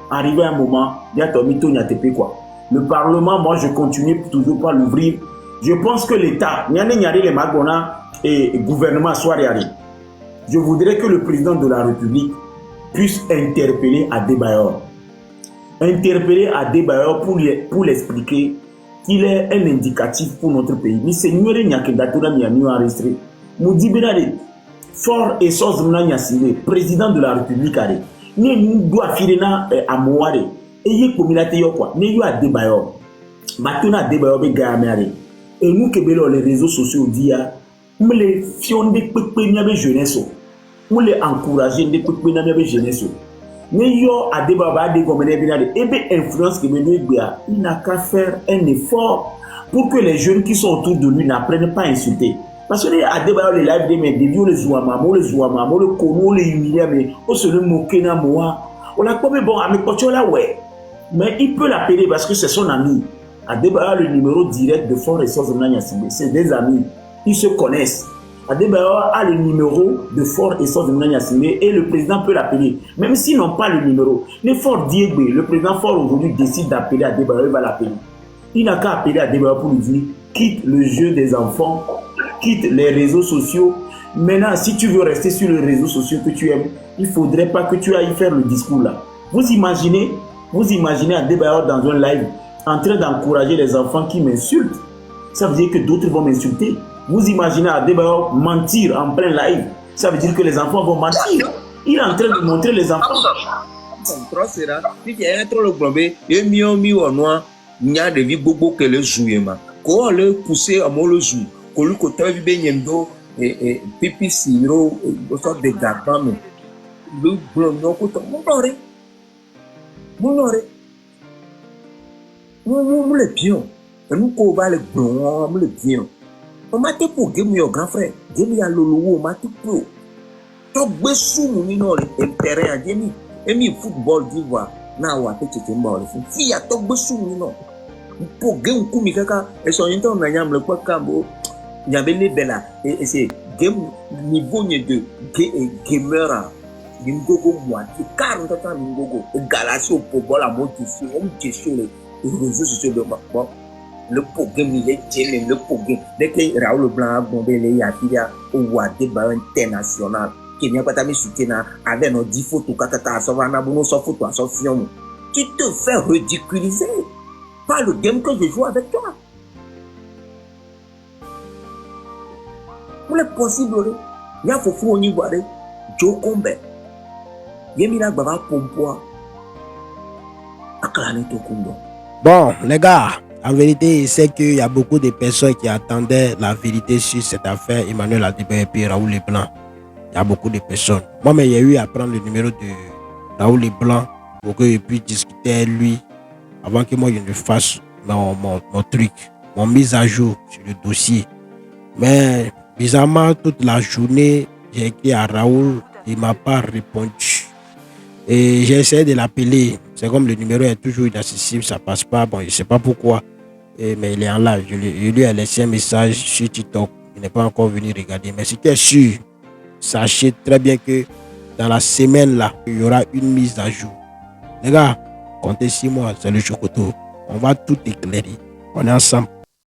Arrivé un moment, il y a ton mytho, il y a TP quoi. Le Parlement, moi, je continue toujours pas l'ouvrir. Je pense que l'État, il y a les Magona et le gouvernement soit réagi. Je voudrais que le président de la République puisse interpeller à Adebayor. Interpeller Adebayor pour l'expliquer qu'il est un indicatif pour notre pays. Mais c'est nous qui avons enregistré. Nous disons fort et source président de la République. Nous doit filer à Mouare. Et il y a communauté quoi. Nous y a Adebayor. Maintenant Adebayor be gamere. Et nous qui les réseaux sociaux dia, nous les fions des peuple n'avait jeunesse. Nous les encourager des peuple n'avait jeunesse. Mais yo a débat des communautés et bien influence que il n'a qu'à faire un effort pour que les jeunes qui sont autour de lui n'apprennent pas à insulter. Parce que a débat les lives des mecs, des vieux les zouama, le kono, les humilier, mais on se le moquer na moi. On a comme bon, avec là ouais. Mais il peut l'appeler parce que c'est son ami. A débat le numéro direct de Fort Ressources de Nanyassimbe. C'est des amis. Ils se connaissent. Adebayor a le numéro de Fort Ressources de Nanyassimbe et le président peut l'appeler. Même s'ils n'ont pas le numéro. Le Fort Diegbe, le président Fort aujourd'hui décide d'appeler Adebayor, il va l'appeler. Il n'a qu'à appeler Adebayor pour lui dire quitte le jeu des enfants, quitte les réseaux sociaux. Maintenant, si tu veux rester sur les réseaux sociaux que tu aimes, il ne faudrait pas que tu ailles faire le discours là. Vous imaginez Adebayor dans un live en train d'encourager les enfants qui m'insultent. Ça veut dire que d'autres vont m'insulter. Vous imaginez Adebayor mentir en plein live. Ça veut dire que les enfants vont mentir. Il est en train de montrer les enfants. Nous les pions. Et nous, qu'on va les blonds, nous les pions. On m'a dit pour game your grand frère. Game ya lolo, on m'a dit pour. Toi, besou, mon mino, le terrain, Jimmy. Et mi football d'Ivoire. Na wa pe tete mort. Si ya toi, besou, mino. Pour game, koumi kaka. Et son temps, on a yam le quoi cambo. Il y avait les belles et c'est game niveau de gamer. Mingogo moi, 40 ans Mingogo. Galasio pour boire la motivation, on question les réseaux sociaux de bon. Le programme il est tellement le programme. Dès que Raoul Blanc a bombé les Yafiya au Wade Bar international, qui vient pas t'amener soutien avec nos 10 photos, katata, ça va n'a bon, sans photo, sans film. Tu te fais ridiculiser par le game que je joue avec toi. C'est possible, il y a faux au niveau de Joe Combe. Bon, les gars, en vérité, c'est qu'il y a beaucoup de personnes qui attendaient la vérité sur cette affaire Emmanuel Adebayo et puis Raoul Leblanc. Il y a beaucoup de personnes. Moi, mais il y a eu à prendre le numéro de Raoul Leblanc pour que je puisse discuter avec lui avant que moi je ne fasse mon truc, mon mise à jour sur le dossier. Mais bizarrement, toute la journée, j'ai écrit à Raoul, il ne m'a pas répondu. Et j'ai essayé de l'appeler. C'est comme le numéro est toujours inaccessible, ça passe pas. Bon, je ne sais pas pourquoi. Mais il est en live. Je lui ai laissé un message sur TikTok. Il n'est pas encore venu regarder. Mais c'était sûr. Sachez très bien que dans la semaine là, il y aura une mise à jour. Les gars, comptez 6 mois, c'est le Chocoto. On va tout éclairer. On est ensemble.